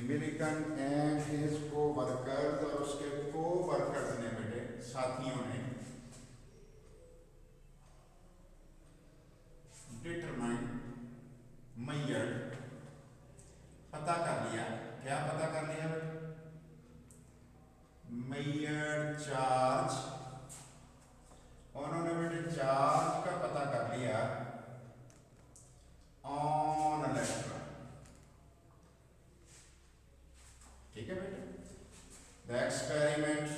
Millikan and his को workers, और उसके को वर्कर्स ने बेटे साथियों ने डिटरमाइन मैयर पता कर लिया। क्या पता कर लिया बेटे? मैयर चार्ज, उन्होंने बेटे चार्ज का पता कर लिया ऑन इलेक्ट्रॉन। ठीक है बेटे। द एक्सपेरिमेंट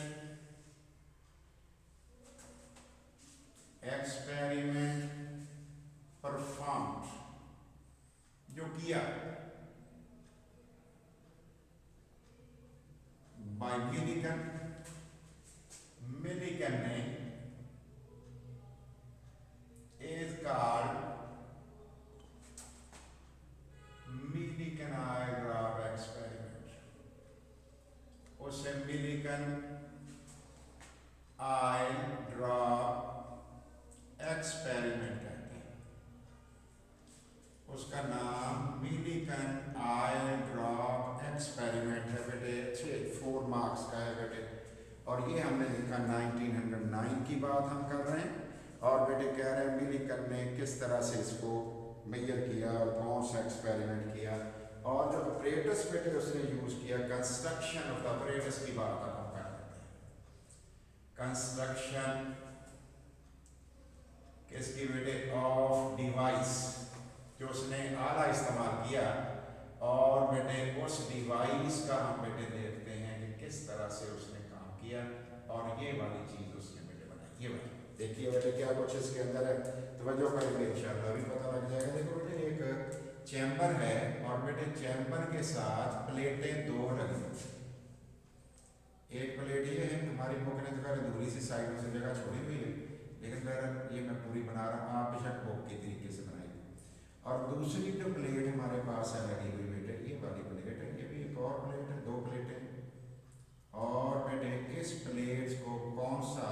परफॉर्म्ड, जो किया बाय मिलिकन, मिलिकन ने इज कॉल्ड मिलिकन आइग्राफ एक्सपेरिमेंट। उसे मिलिकन आई ड्रॉप एक्सपेरिमेंट कहते हैं। उसका नाम मिलिकन आई ड्रॉप एक्सपेरिमेंट है बेटे। 4 मार्क्स का है बेटे। और ये हमने लिखा 1909 की बात हम कर रहे हैं। और बेटे कह रहे हैं मिलिकन ने किस तरह से इसको मेजर किया और कौन सा एक्सपेरिमेंट किया, और जो अपरेटस बेटे उसने यूज किया, कंस्ट्रक्शन ऑफ द अपरेटस की बात अब हम कर लेते हैं। कंस्ट्रक्शन किसकी बेटे? ऑफ डिवाइस, जो उसने आला इस्तेमाल किया। और बेटे उस डिवाइस का हम बेटे देखते हैं कि किस तरह से उसने काम किया, और ये वाली चीज उसने बेटे बनाई। ये वाली देखिए बेटे क्या कुछ इसके अंदर है, तवज्जो करेंगे इंशाअल्लाह भी पता लग जाएगा। देखो बेटे एक चैम्बर है, और बेटे चैम्बर के साथ प्लेटें 2 लगी। एक प्लेट ये है, हमारी बुक ने तो अधूरी सी साइडों से जगह छोड़ी हुई है, लेकिन ये मैं पूरी बना रहा हूँ, आप बेशक बुक के तरीके से बनाइए। और दूसरी जो प्लेट हमारे पास है लगी हुई बेटे, ये वाली प्लेट है, ये भी एक और प्लेट है, 2 प्लेटें। और बेटे इस प्लेट को कौन सा,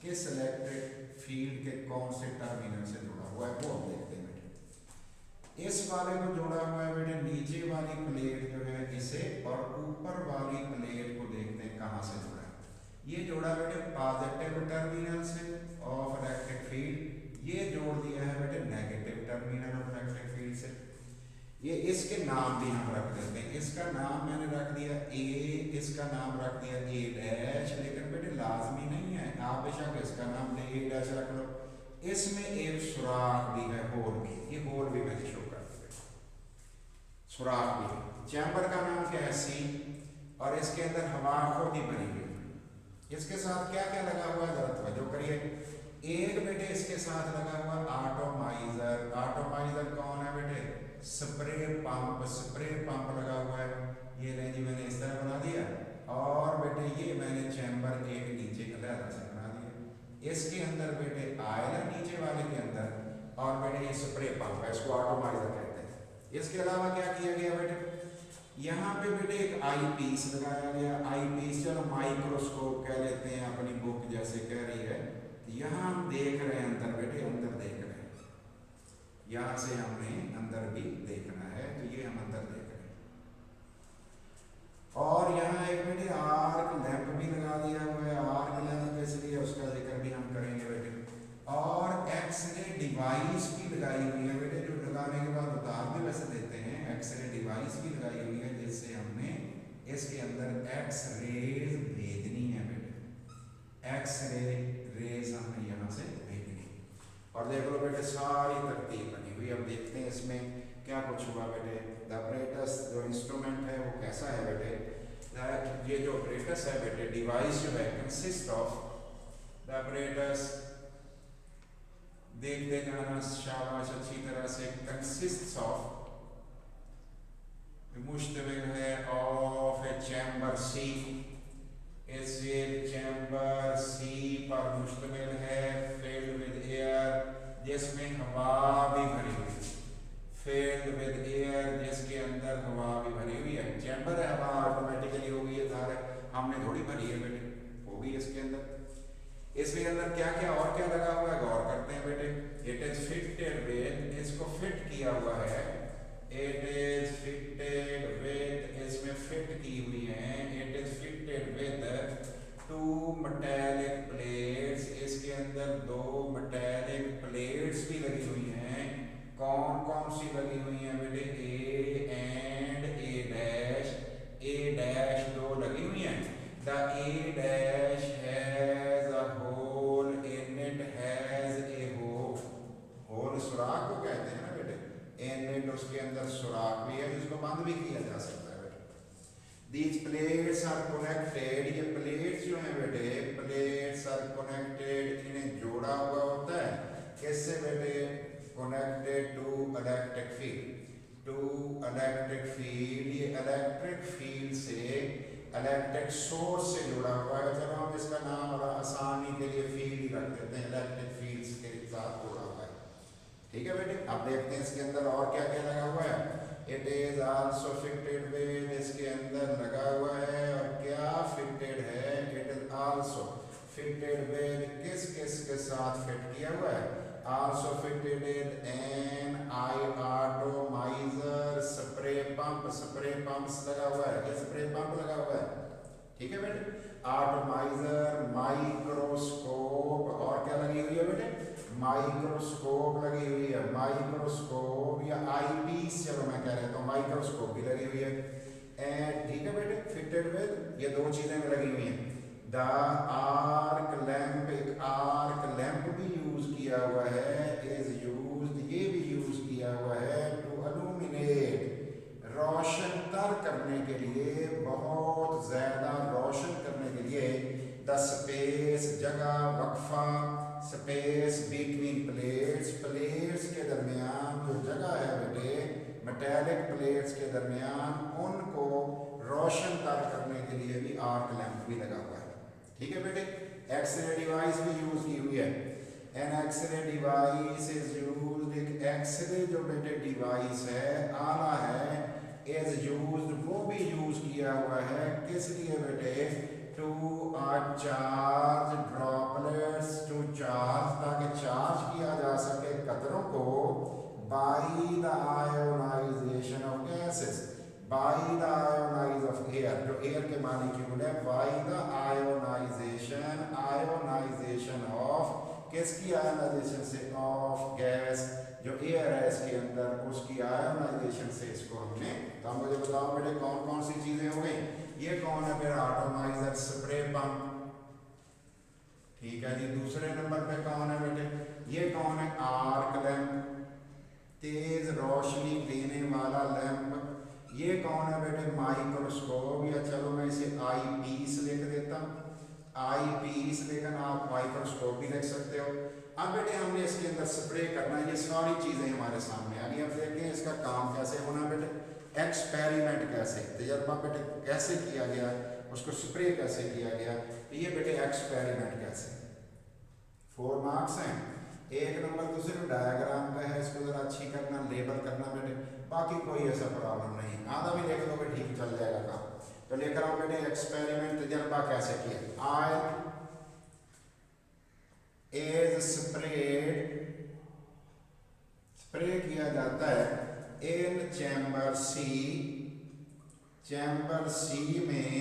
किस इलेक्ट्रिक फील्ड के कौन से टर्मिनल से जुड़ा हुआ है वो हम देखते हैं बेटे। इस वाले को जोड़ा हुआ है बेटे नीचे वाली प्लेट जो है इसे, और ऊपर वाली प्लेट को देखते हैं कहाँ से जुड़ा है। ये जोड़ा बेटे पॉजिटिव टर्मिनल से ऑफ इलेक्ट्रिक फील्ड, ये जोड़ दिया है बेटे negative terminal of electric field से। ये इसके नाम भी हम रख देते हैं। इसका नाम मैंने रख दिया ए, इसका नाम रख दिया ए डैश, लेकिन बेटे लाजमी नहीं है, आप बेशक इसका नाम ए डैश रख लो। इसमें एक सुराख भी है, होल भी, ये होल भी मैंने शो कर दिया, सुराख भी। चैम्बर का नाम क्या है? सी, और इसके अंदर हवा को भी भरी हुई। इसके साथ क्या क्या लगा हुआ है जरा तवज्जो करिए। एक बेटे इसके साथ लगा हुआ एटॉमाइजर। एटॉमाइजर कौन है बेटे? स्प्रे पंप, स्प्रे पंप लगा हुआ है। ये ले जी मैंने इस तरह बना दिया, और बेटे ये मैंने चैम्बर एक नीचे अलग से बना दिया। इसके अंदर बेटे आयल है नीचे वाले के अंदर, और बेटे ये स्प्रे पंप है, इसको एटॉमाइजर कहते हैं। इसके अलावा क्या किया गया बेटे? यहाँ पे बेटे एक आई पीस लगाया गया। आई पीस चलो माइक्रोस्कोप कह लेते हैं, अपनी बुक जैसे कह रही है। यहाँ हम देख रहे हैं अंदर बेटे, अंदर देख रहे हैं, यहाँ से हमने अंदर भी देखना है, तो ये हम अंदर देख रहे हैं। और यहाँ एक बेटे आर्क लैंप भी लगा दिया हुआ है। आर्क लैंप इसलिए उसका जिक्र भी हम करेंगे बेटे। और एक्सरे डिवाइस भी लगाई हुई है बेटे, जो लगाने के बाद उतार भी वैसे देते हैं। एक्सरे डिवाइस भी लगाई हुई है, जिससे हमने इसके अंदर एक्स रेज भेजनी है बेटे। एक्सरे रेज हमने यहाँ से भेजनी। और देख लो बेटे सारी तरतीब बनी हुई। अब देखते हैं इसमें क्या कुछ हुआ बेटे। द अपरेटस जो इंस्ट्रूमेंट है वो कैसा है बेटे? ये जो अपरेटस है बेटे, डिवाइस जो है, कंसिस्ट ऑफ द अपरेटस, देखते जाना शाबाश अच्छी तरह से, कंसिस्ट ऑफ, मुश्तमिल है ऑफ ए चैम्बर सी। इस चैम्बर सी पर मुश्तमिल है, फिल्ड विद एयर, जिसमें हवा भी भरी हुई, फिल्ड विद एयर, जिसके अंदर हवा भी भरी हुई है। चैम्बर है, हवा ऑटोमेटिकली होगी, ये धार है, हमने थोड़ी भरी है बेटे, होगी इसके अंदर। इसके अंदर क्या क्या और क्या लगा हुआ है गौर करते हैं बेटे। इट इज फिटेड विद, इसको फिट किया हुआ है, it is fitted with, is metallic plates, इसके अंदर 2 मेटेलिक प्लेट्स भी लगी हुई हैं। कौन कौन सी लगी हुई हैं बेटे? A and A dash. A dash 2 लगी हुई हैं। The A dash has a hole in it, has a hole सुराख को कहते हैं ना बेटे। इन इट उसके अंदर सुराख भी है जिसको बंद भी किया जा सकता है बेटे। These plates are connected, ये प्लेट्स जो हैं बेटे, प्लेट्स आर कनेक्टेड, इन्हें जोड़ा हुआ होता है किससे बेटे? Connected to electric field, to electric field. ये इलेक्ट्रिक फील्ड से, इलेक्ट्रिक सोर्स से जुड़ा हुआ है। चलो हम इसका नाम और आसानी के लिए फील्ड ही रख देते हैं, इलेक्ट्रिक फील्ड के साथ जुड़ा हुआ है। ठीक है बेटे, अब देखते हैं इसके अंदर और क्या क्या लगा हुआ है। It is also fitted with, इसके अंदर लगा हुआ है और क्या फिटेड है? It is also fitted with, किस किस के साथ फिट किया हुआ है? Also fitted with an atomizer spray pump. Spray pumps लगा हुआ है, ये स्प्रे पंप लगा हुआ है। ठीक है बेटे, आटोमाइजर, माइक्रोस्कोप, और क्या लगी हुई है बेटे? माइक्रोस्कोप लगी हुई है। माइक्रोस्कोप या आईपीस, चलो मैं कह रहा हूँ माइक्रोस्कोप भी लगी हुई है। एंड ठीक है बेटे, फिटेड विद, ये 2 चीजें में लगी हुई हैं। द आर्क लैंप, एक आर्क लैंप भी यूज किया हुआ है, इज यूज्ड, ये भी यूज किया हुआ है टू इल्यूमिनेट, रोशन तर करने के लिए, बहुत ज्यादा रोशन करने के लिए। द स्पेस, जगह, वक्फा, स्पेस बिटवीन प्लेट्स, प्लेट्स के दरमियान जो जगह है बेटे, मेटेलिक प्लेट्स के दरमियान, उनको रोशन तर करने के लिए भी आर्क लैंप भी लगा हुआ है। ठीक है बेटे, एक्सरे डिवाइस भी यूज की हुई है। An x-ray device is used, एक एक्सरे जो बेटे डिवाइस है, आला है, इज यूज्ड, वो भी यूज किया हुआ है किस लिए बेटे? To charge droplets, to charge, ताकि चार्ज किया जा सके कतरों को, by the ionization of gases, by the ionize of air, जो एयर के मालिक्यूल है, by the ionization, ionization of, किसकी आयोनाइजेशन से? ऑफ गैस, जो एयर है इसके अंदर, उसकी आयोनाइजेशन से इसको हमने। तो आप मुझे बताओ बेटे कौन कौन सी चीजें हो गई? ये कौन है फिर? आटोमाइजर, स्प्रे पंप। ठीक है जी, दूसरे नंबर पे कौन है बेटे? ये कौन है? आर्क लैंप, तेज रोशनी देने वाला लैंप। ये कौन है बेटे? माइक्रोस्कोप, या चलो मैं इसे आई पीस लिख देता हूँ, आई पीस, लेकिन आप माइक्रोस्कोप भी लिख सकते हो। अब बेटे हमने इसके अंदर स्प्रे करना है, ये सारी चीजें हमारे सामने आ गई। अब देखते हैं इसका काम कैसे होना बेटे, एक्सपेरिमेंट कैसे, तजर्बा बेटे कैसे किया गया, उसको स्प्रे कैसे किया गया। तो ये बेटे एक्सपेरिमेंट कैसे, 4 मार्क्स हैं। 1 नंबर तो सिर्फ डायग्राम का है, इसको जरा अच्छी करना, लेबल करना बेटे, बाकी कोई ऐसा प्रॉब्लम नहीं, आधा भी लिख दोगे ठीक चल जाएगा काम। तो लेकर आओ बेटे एक्सपेरिमेंट, तजर्बा कैसे किया। ऑयल इज स्प्रेड, स्प्रे किया जाता है इन चैम्बर सी, चैम्बर सी में,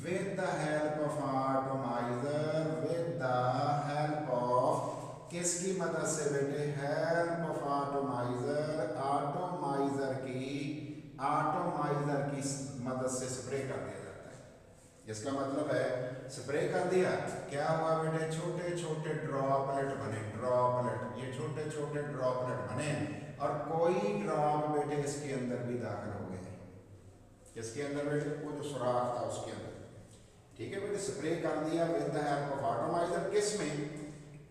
with the help of atomizer, with the help of, किसकी मदद से बेटे? हेल्प ऑफ आटोमाइजर, आटोमाइजर की, आटोमाइजर की मदद से स्प्रे कर दिया जाता है। इसका मतलब है स्प्रे कर दिया, क्या हुआ बेटे? छोटे छोटे ड्रॉपलेट बने, ड्रॉपलेट, ये छोटे छोटे ड्रॉपलेट बने और कोई ड्रॉप बेटे इसके अंदर भी दाखिल हो गए। किसके अंदर बेटे? वो जो सुराख था उसके अंदर। ठीक है बेटे, स्प्रे कर दिया विद द हेल्प ऑफ आटोमाइजर, किसमें?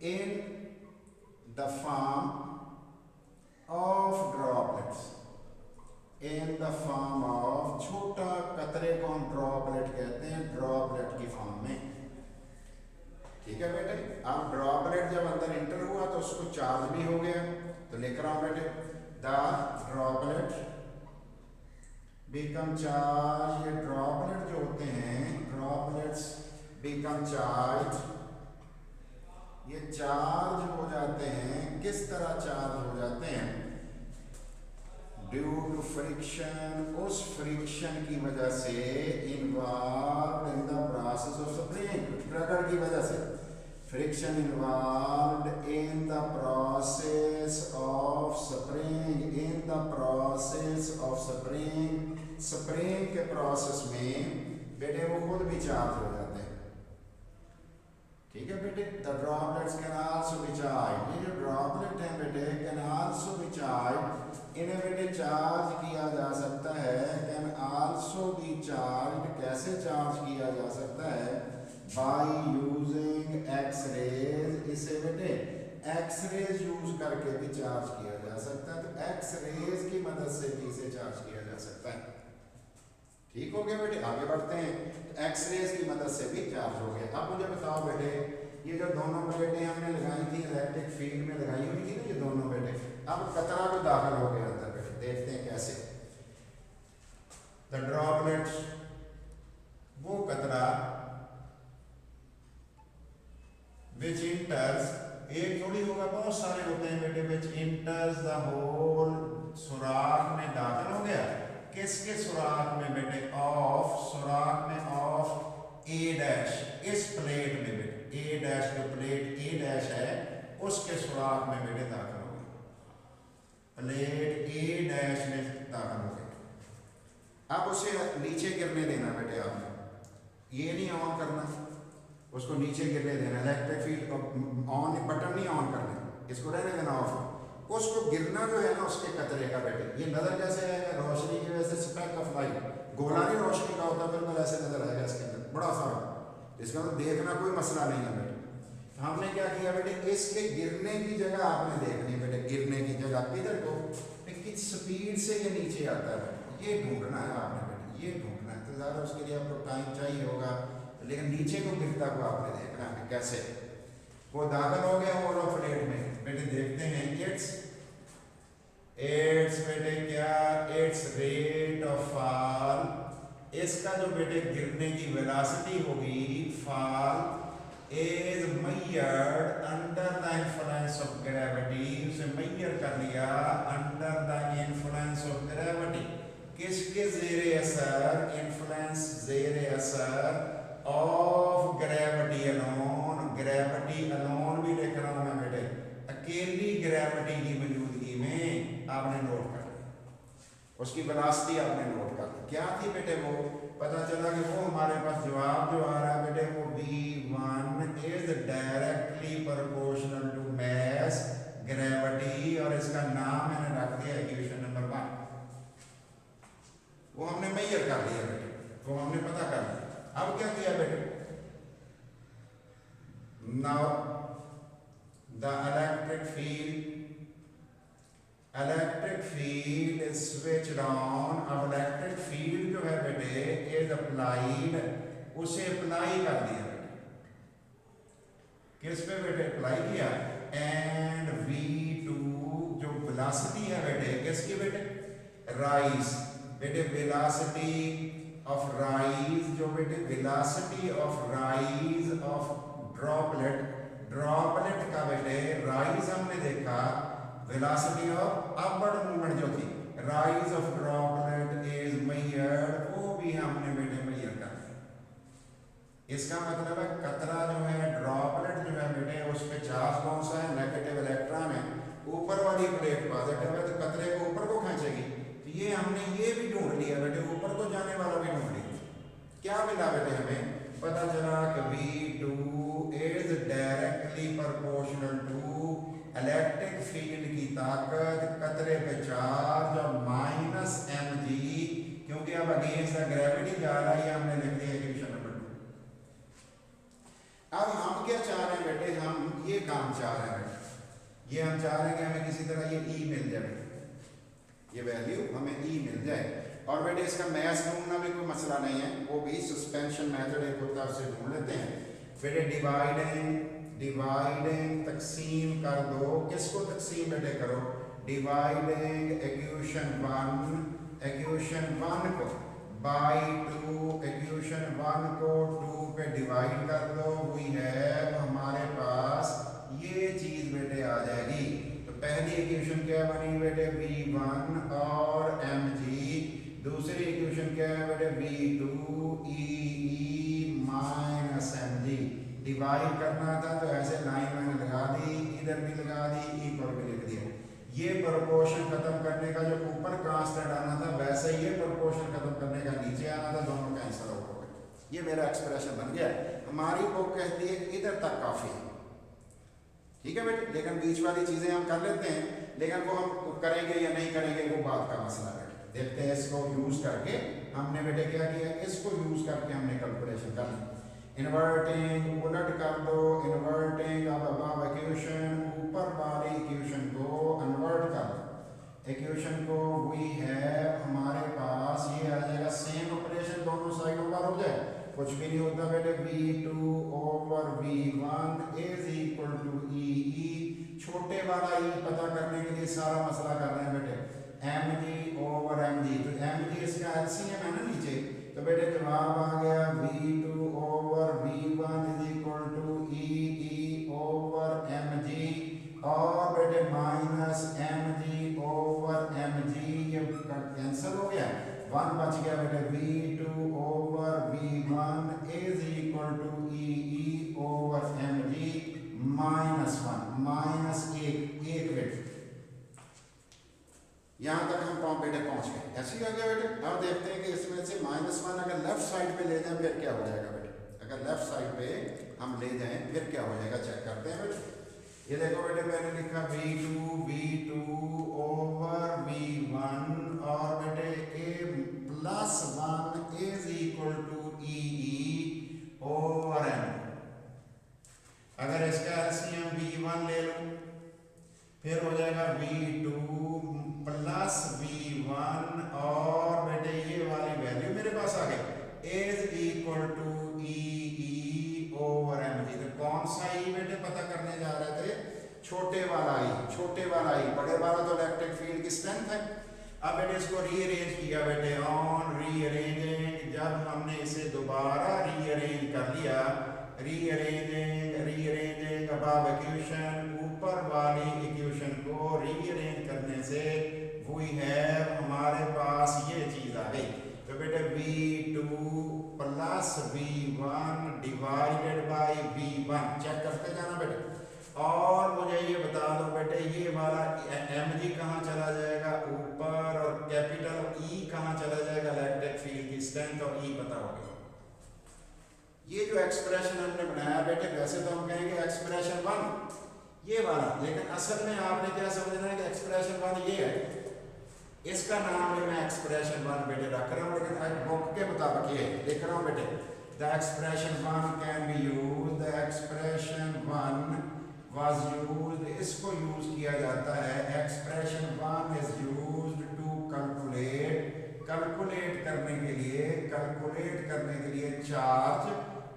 In the form of droplets, in the form of, छोटा कतरे को हम ड्रॉपलेट कहते हैं, ड्रॉपलेट की फॉर्म में। ठीक है बेटे, अब ड्रॉपलेट जब अंदर इंटर हुआ तो उसको चार्ज भी हो गया, तो लेकर आओ बेटे, द ड्रॉपलेट बिकम चार्ज, ये ड्रॉपलेट जो होते हैं, ड्रॉपलेट्स बिकम चार्ज, ये चार्ज हो जाते हैं। किस तरह चार्ज हो जाते हैं? ड्यू टू फ्रिक्शन, उस फ्रिक्शन की वजह से involve in the process of spring, रगड़ की वजह से friction involve in the process of spring, in the process of spring, spring के प्रोसेस में बेटे वो खुद भी चार्ज हो जाते हैं। ठीक है बेटे, the droplets can also be charge, ये जो ड्रॉपलेट हैं बेटे कैन आल्सो बी चार्ज, इन्हें बेटे चार्ज किया जा सकता है, कैन आल्सो बी चार्ज, कैसे चार्ज किया जा सकता है, बाय यूजिंग एक्स रेज, इसे बेटे एक्स रेज यूज करके भी चार्ज किया जा सकता है, तो एक्स रेज की मदद से भी इसे चार्ज किया जा सकता है। ठीक हो गया बेटे, आगे बढ़ते हैं, तो एक्स रेज की मदद से भी चार्ज हो गया। अब मुझे बताओ बेटे, ये जो दोनों प्लेटें हमने लगाई थी इलेक्ट्रिक फील्ड में लगाई हुई थी ना ये दोनों बेटे, अब कतरा को दाखिल हो गया अंदर बेटे, देखते हैं कैसे। द ड्रॉपलेट्स, वो कतरा विच इंटर्स, एक थोड़ी होगा, बहुत सारे होते हैं बेटे, विच इंटर्स द होल, सुराख में दाखिल हो गया, किसके सुराख में बेटे, ऑफ, सुराख में ऑफ ए डैश, इस प्लेट में बेटे, ए डैश जो प्लेट ए डैश है उसके सुराख में बेटे दाखिल हो गया, प्लेट ए डैश में दाखिल हो गया। अब उसे नीचे गिरने देना बेटे, आपने ये नहीं ऑन करना, उसको नीचे गिरने देना, इलेक्ट्रिक फील्ड ऑन बटन नहीं ऑन करना, इसको रहने देना ऑफ। उसको गिरना जो है ना उसके कतरे का बेटे, ये नजर कैसे आएगा, रोशनी की वजह से, स्पेक ऑफ लाइट, गोला नहीं रोशनी का होता, बिल्कुल ऐसे नजर आएगा इसके अंदर, बड़ा फर्क, इसका मतलब देखना कोई मसला नहीं है बेटे। हमने क्या किया बेटे, इसके गिरने की जगह आपने देखनी बेटे, गिरने की जगह किधर को, किस स्पीड से ये नीचे आता है, ये ढूंढना है आपने बेटे, ये ढूंढना है, तो ज़्यादा उसके लिए आपको टाइम चाहिए होगा, लेकिन नीचे को गिरता हुआ आपने देखना है कैसे। वो दाखिल हो गया होलो प्लेट में बेटे, देखते हैं इट्स बेटे क्या, इट्स रेट ऑफ फॉल, इसका जो बेटे गिरने की वेलोसिटी होगी, fall, is measured under the influence of gravity, उसे मेजर कर लिया under the influence of gravity, किसके जेरे असर, इन्फ्लुएंस जेरे असर of gravity alone, gravity alone भी लिख रहा हूं मैं बेटे, अकेली ग्रेविटी की मौजूदगी में आपने नोट कर लिया, उसकी वेलोसिटी आपने नोट कर ली, क्या थी बेटे वो, पता चला कि वो हमारे पास जवाब जो आ रहा है बेटे वो V1 is directly proportional to mass gravity, और इसका नाम मैंने रख दिया इक्वेशन नंबर 1, वो हमने मेजर कर लिया बेटे, वो हमने पता कर लिया। अब क्या किया बेटे, now the electric field is switched on, अब इलेक्ट्रिक फील्ड जो है बेटे इज अप्लाइड, उसे अप्लाई कर दिया बेटे, किस पे बेटे अप्लाई किया, एंड V2 जो वेलोसिटी है बेटे किसकी बेटे, राइज बेटे, वेलोसिटी ऑफ राइज, जो बेटे velocity of rise of droplet, droplet का बेटे राइज हमने देखा, वेलोसिटी ऑफ अपवर्ड मूवमेंट जो थी, rise of droplet is measured, वो भी हमने बेटे मेजर कर दिया। इसका मतलब है कतरा जो है, ड्रॉपलेट जो है बेटे, उस पे चार्ज कौन सा है, नेगेटिव इलेक्ट्रॉन है, ऊपर वाली प्लेट पॉजिटिव है, तो कतरे को ऊपर को खींचेगी, तो ये हमने ये भी ढूंढ लिया बेटे, ऊपर को जाने वाला भी ढूंढ लिया। क्या मिला बेटे हमें, पता चला कि V2 is directly proportional to electric field की ताकत, कतरे पे चार्ज और -mg, क्योंकि अब अगेंस्ट द ग्रेविटी जा रहा है, हमने लिख दिया इक्वेशन नंबर 2। अब हम क्या चाह रहे हैं बेटे, हम ये काम चाह रहे हैं बेटे, ये हम चाह रहे हैं कि हमें किसी तरह ये E मिल जाए, ये वैल्यू हमें E मिल जाए, और बेटे इसका मैथ ढूंढना भी कोई मसला नहीं है, वो भी सस्पेंशन मेथड एक होता है उससे ढूंढ लेते हैं बेटे। डिवाइडिंग तकसीम कर दो, किसको तकसीम बेटे करो, डिवाइडिंग इक्वेशन 1 को बाय 2, इक्वेशन 1 को 2 पे डिवाइड कर दो, वही है हमारे पास ये चीज बेटे आ जाएगी। तो पहली इक्वेशन क्या बनी बेटे, V1 और क्या है बेटे, V2 माइनस mg। डिवाइड करना था तो ऐसे लाइन मैंने लगा दी, इधर भी लगा दी, इक्वल भी लिख दिया। ये प्रोपोर्शन खत्म करने का जो ऊपर कांस्टेंट आना था वैसे ये प्रोपोर्शन खत्म करने का नीचे आना था, दोनों कैंसिल हो गए। ये मेरा एक्सप्रेशन बन गया। हमारी बुक कहती है इधर तक काफी है, ठीक है बेटे, लेकिन बीच वाली चीजें हम कर लेते हैं, लेकिन वो हम करेंगे या नहीं करेंगे वो बात का मसला है। देखते हैं इसको यूज करके हमने बेटे क्या किया, इसको यूज करके हमने कैलकुलेशन कर ली। इन्वर्टिंग उलट कर दो, इन्वर्टिंग अब इक्वेशन ऊपर वाली इक्वेशन को कन्वर्ट कर दो। इक्वेशन को वी है हमारे पास ये आ जाएगा, सेम ऑपरेशन दोनों साइडों पर हो जाए, कुछ भी नहीं होता बेटे। V2 over V1 is equal to E। छोटे वाला E पता करने के लिए सारा मसला कर रहे हैं बेटे, mg ओवर mg, तो mg इसका एलसीएम है ना नीचे, तो बेटे जवाब आ गया V2 over V1 is equal to E over mg, और बेटे माइनस mg ओवर mg, ये कैंसिल हो गया, 1 बच गया बेटे। V2 over V1 is equal to E over mg minus 1 minus 1 बेटे। यहाँ तक हम बेटे पहुंच गए, ऐसे ही हो गया बेटे। अब देखते हैं कि इसमें से -1 अगर लेफ्ट साइड पे ले जाए फिर क्या हो जाएगा बेटे, अगर लेफ्ट साइड पे हम ले जाएं फिर क्या हो जाएगा, चेक करते हैं बेटे। ये देखो बेटे मैंने लिखा V2 ओवर V1 और बेटे A+1 is equal to E over M। अगर इसका एलसीएम V1 ले लो फिर हो जाएगा V2 प्लस V1 और बेटे ये वाली वैल्यू मेरे पास आ गई is equal to E over mg। तो कौन सा E बेटे पता करने जा रहे थे, छोटे वाला E, छोटे वाला E, बड़े वाला तो इलेक्ट्रिक फील्ड की स्ट्रेंथ है। अब बेटे इसको रीअरेंज किया बेटे, ऑन रीअरेंजिंग, जब हमने इसे दोबारा रीअरेंज कर लिया, रीअरेंजिंग अबव इक्वेशन, ऊपर वाली इक्वेशन को रीअरेंज करने से वी हैव हमारे पास ये चीज आ गई। तो बेटे V2 plus V1 divided by V1, check करते जाना बेटे। और मुझे ये बता दो बेटे ये वाला mg कहाँ चला जाएगा, ऊपर, और कैपिटल E कहाँ चला जाएगा, इलेक्ट्रिक फील्ड की स्ट्रेंथ, और E पता हो गया। ये जो एक्सप्रेशन हमने बनाया बेटे, वैसे तो हम कहेंगे एक्सप्रेशन 1 ये वाला, लेकिन असल में आपने क्या समझना है कि एक्सप्रेशन 1 ये है, इसका नाम भी मैं एक्सप्रेशन 1 बेटे रख रहा हूँ, लेकिन आज बुक के मुताबिक ये लिख रहा हूँ बेटे। The expression 1 can be used, the expression 1 was used, इसको यूज किया जाता है, expression 1 is used to calculate, calculate करने के लिए charge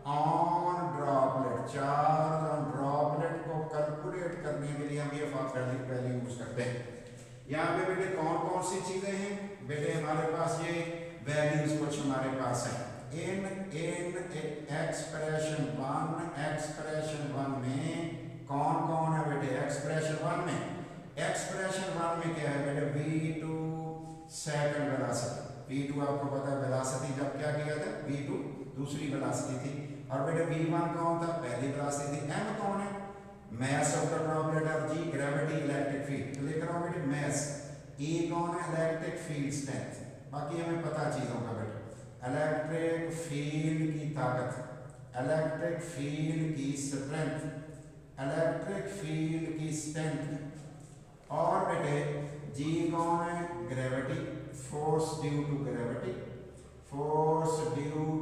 on droplet, charge on droplet को कैलकुलेट करने के लिए हम ये वैल्यू यूज करते हैं। यहाँ पे बेटे कौन कौन सी चीजें हैं बेटे, हमारे पास ये वैल्यूज कुछ हमारे पास है इन एक्सप्रेशन 1 में कौन कौन है बेटे, एक्सप्रेशन 1 में क्या है बेटे, V2 सेकंड वेलोसिटी, V2 आपको पता है वेलोसिटी जब क्या किया था, V2 दूसरी वेलोसिटी थी, और बेटे V1 कौन था, पहली वेलोसिटी थी। M कौन है, mass of the droplet, और G gravity इलेक्ट्रिक फील्ड, तो लिख रहा हूँ बेटे mass। E कौन है, इलेक्ट्रिक फील्ड स्ट्रेंथ, बाकी हमें पता चीजों का बेटे, इलेक्ट्रिक फील्ड की ताकत, इलेक्ट्रिक फील्ड की स्ट्रेंथ, इलेक्ट्रिक फील्ड की स्ट्रेंथ, और बेटे G कौन है, gravity, force due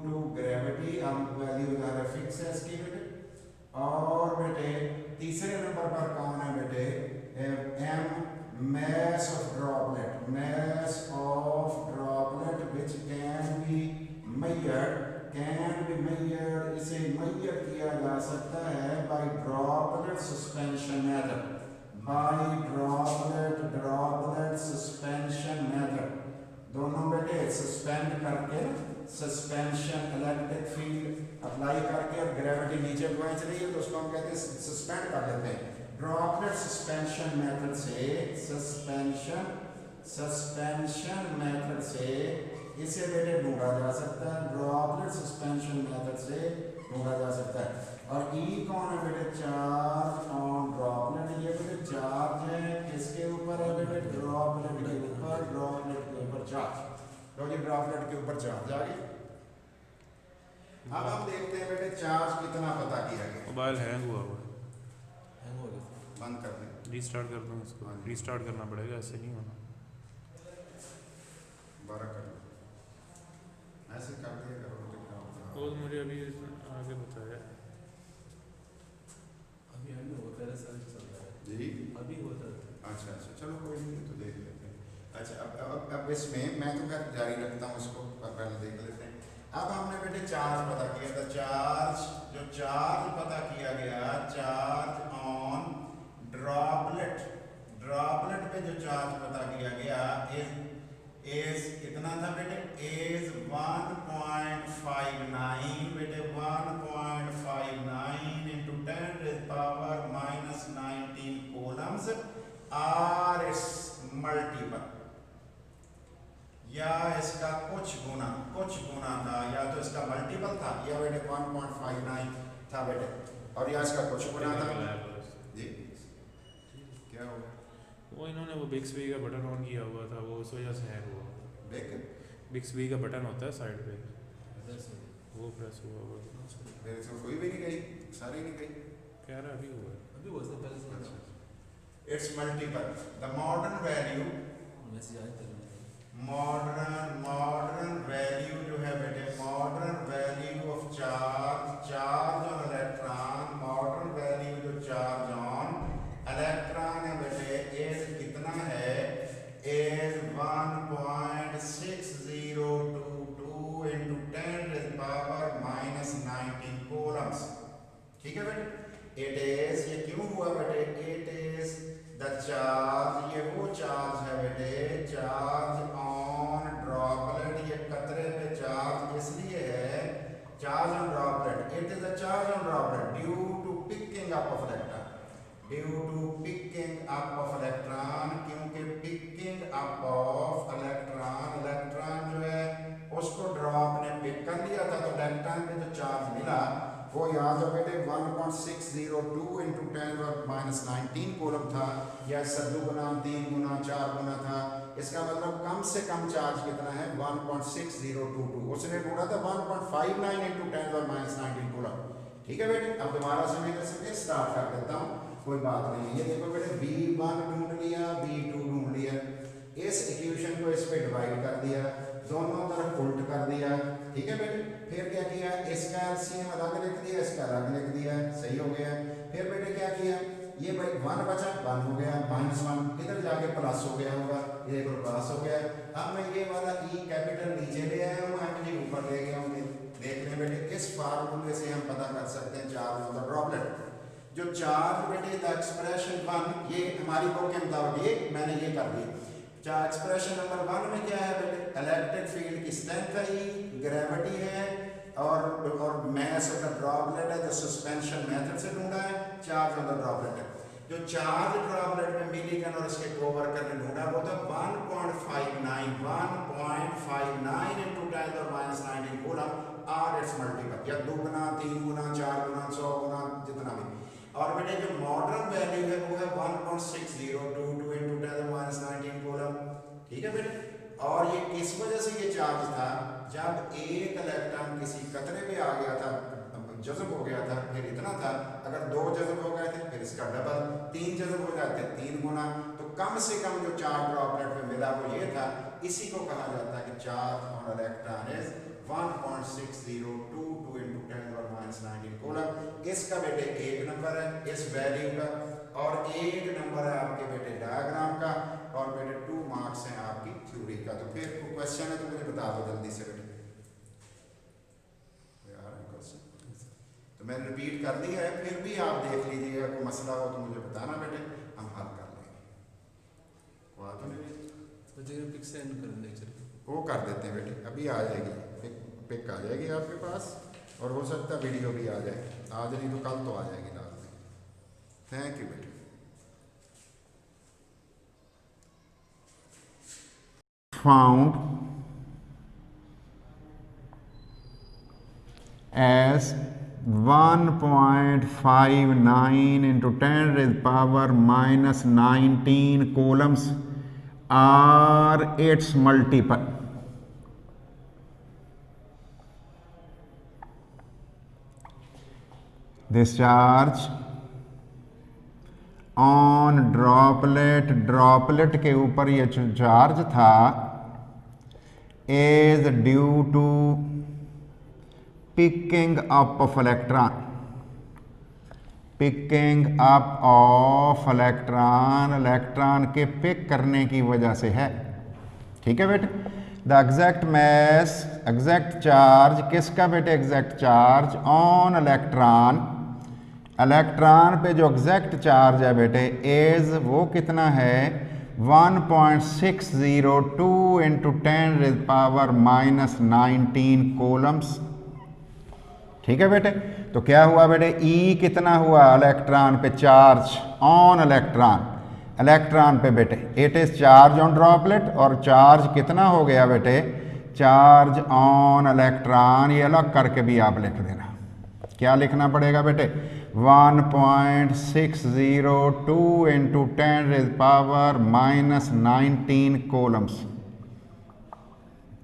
to gravity, हम वैल्यू फिक्स है इसकी बेटे। और बेटे तीसरे नंबर पर कौन है बेटे, M mass of droplet which can be measured, इसे मेजर किया जा सकता है by droplet suspension method, दोनों बेटे सस्पेंड करके, सस्पेंशन इलेक्ट्रिक फील्ड अप्लाई करके, और ग्रेविटी नीचे पहुंच रही है तो उसको हम कहते हैं सस्पेंड कर देते हैं। ड्रॉपलेट सस्पेंशन मेथड से इसे बेटे ढूंढा जा सकता है, ड्रॉपलेट सस्पेंशन मेथड से ढूंढा जा सकता है। और ई कौन है बेटे, चार्ज ऑन ड्रॉपलेट, ये बेटे चार्ज है किसके ऊपर है बेटे, ड्रॉपलेट के ऊपर, ड्रॉपलेट के ऊपर चार्ज, तो ये ड्रॉपलेट के ऊपर चार्ज आ गई। अब हम देखते हैं बेटे चार्ज कितना पता किया गया। मोबाइल हैंग हुआ हुआ है, हैंग हो गया। बंद कर दें, रीस्टार्ट कर दूँ इसको, रीस्टार्ट करना पड़ेगा, ऐसे नहीं होना। 12 कर लो, ऐसे कर दिया करो तो क्या होगा। वो मुझे अभी आगे बताया अभी हैंग हो पहले सारे चल रहा है जी, अभी होता है। अच्छा अच्छा चलो कोई नहीं, तो देख लेते हैं। अच्छा अब इसमें मैं तो खैर जारी रखता हूँ इसको, पहले देख लेते हैं। अब हमने बेटे चार्ज पता किया था, चार्ज जो चार्ज पता किया गया, चार्ज ऑन ड्रॉपलेट, ड्रॉपलेट पे जो चार्ज पता किया गया इज कितना था बेटे, इज 1.59 बेटे, 1.59 into 10 raised power minus 19 coulombs are its multiple, या इसका कुछ गुना था, या तो इसका मल्टीपल था, या बेटे 1.59 था बेटे, और या इसका कुछ गुना था जी। क्या होगा, वो इन्होंने वो बिक्सबी का बटन ऑन किया हुआ था, वो उस वजह से हैंग हुआ। बिक्सबी का बटन होता है साइड पे, वो प्रेस हुआ हुआ। मेरे से कोई भी नहीं गई, सारी नहीं गई, कह रहा अभी हुआ है। अभी हो सकता पहले से it's multiple, the modern value, message आए थे मॉडर्न वैल्यू जो है बेटे, modern value of charge on electron, modern value जो चार्ज ऑन इलेक्ट्रॉन है बेटे, इज कितना है, is 1.6022 into 10 raised power minus 19 coulombs। ठीक है बेटे, इट इज, ये क्यों हुआ बेटे, इट इज द चार्ज, ये वो चार्ज है बेटे, चार्ज ऑन ड्रॉपलेट, ये कतरे पे चार्ज इसलिए है, charge on droplet, it is the charge on droplet due to picking up of electron, due to picking up of electron, क्योंकि picking up of electron, electron जो है उसको ड्रॉप ने पिक कर लिया था, तो इलेक्ट्रॉन पे जो चार्ज मिला वो यहाँ तो बेटे 1.602 into 10 minus 19 कूलम था, या 2 गुना 3 गुना 4 गुना था, इसका मतलब कम से कम चार्ज कितना है, 1.6022, उसने ढूंढा था 1.59 into 10 minus 19 कूलम। ठीक है बेटे, अब दोबारा से मैं इधर से फिर स्टार्ट कर देता हूँ, कोई बात नहीं। ये देखो बेटे, V1 ढूंढ लिया, V2 ढूंढ लिया, इस इक्वेशन को इस पे डिवाइड कर दिया, दोनों तरफ उल्ट कर दिया। ठीक है बेटे, फिर क्या किया, इसका एलसीएम अलग लिख दिया, इसका अलग लिख दिया, सही हो गया। फिर बेटे क्या किया, ये भाई 1 बचा, 1 हो गया, -1 इधर जाके प्लस हो गया होगा, ये एक प्लस हो गया। अब मैं ये वाला ई कैपिटल नीचे ले आया हूँ, एम जी ऊपर ले गया हूँ। देख लें बेटे, इस फार्मूले से हम पता कर सकते हैं चार्ज ऑन द ड्रॉपलेट। जो चार्ज बेटे द एक्सप्रेशन 1, ये हमारी बुक के मुताबिक ये मैंने ये कर दी। एक्सप्रेशन नंबर 1 में क्या है बेटे, इलेक्ट्रिक फील्ड की स्ट्रेंथ है, ग्रेविटी है, और मास ऑफ द ड्रॉपलेट है, जो सस्पेंशन मेथड से ढूंढा है, चार्ज ऑन द ड्रॉपलेट है। जो चार्ज ड्रॉपलेट में मिलीगन और उसके कोवर्कर ने ढूंढा वो था 1.59 into 10 minus 19 coulomb are its multiple, या 2 गुना 3 गुना 4 गुना 100 गुना जितना भी। और बेटे जो मॉडर्न वैल्यू है वो है 1.6022 into 10 minus 19 कूलम। ठीक है बेटे, और ये किस वजह से ये चार्ज था, जब एक इलेक्ट्रॉन किसी कतरे पे आ गया था, जज़ब हो गया था, फिर इतना था, अगर 2 जज़ब हो गए थे फिर इसका डबल, 3 जज़ब हो जाते 3 गुना, तो कम से कम जो चार्ज ड्रॉपलेट पे मिला वो ये था। इसी को कहा जाता है कि charge on electron is 1.6022 into 10 minus 19 coulomb. इसका बेटे एक नंबर है इस वैल्यू का, और एक नंबर है आपके बेटे डायग्राम का, और बेटे 2 मार्क्स हैं आपकी थ्योरी का। तो फिर क्वेश्चन है तो मुझे बता दो जल्दी से बेटे, तो मैंने रिपीट कर दिया है, फिर भी आप देख लीजिएगा, कोई मसला हो तो मुझे बताना बेटे, हम हल कर लेंगे। पिक सेंड कर लेक्चर वो कर देते हैं बेटे, अभी आ जाएगी पिक आ जाएगी आपके पास, और हो सकता है वीडियो भी आ जाए, आज नहीं तो कल तो आ जाएगी लाजमी। थैंक यू बेटे। Found as 1.59 into 10 raised power minus 19 coulombs are its multiple. This charge on droplet के ऊपर ये जो चार्ज था is due to picking up of electron electron के पिक करने की वजह से है। ठीक है बेटे, the exact mass exact charge किसका बेटे, एग्जैक्ट चार्ज ऑन इलेक्ट्रॉन पे जो एग्जैक्ट चार्ज है बेटे इज वो कितना है 1.602 into 10 raise power minus 19 coulombs. ठीक है बेटे, तो क्या हुआ बेटे E कितना हुआ इलेक्ट्रॉन पे चार्ज ऑन इलेक्ट्रॉन पे बेटे, it is charge on droplet और चार्ज कितना हो गया बेटे, चार्ज ऑन इलेक्ट्रॉन, ये अलग करके भी आप लिख देना। क्या लिखना पड़ेगा बेटे 1.602 into 10 raise power minus 19 coulombs.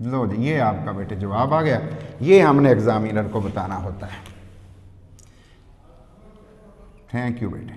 लो जी, ये आपका बेटे जवाब आ गया। ये हमने एग्जामिनर को बताना होता है। थैंक यू बेटे।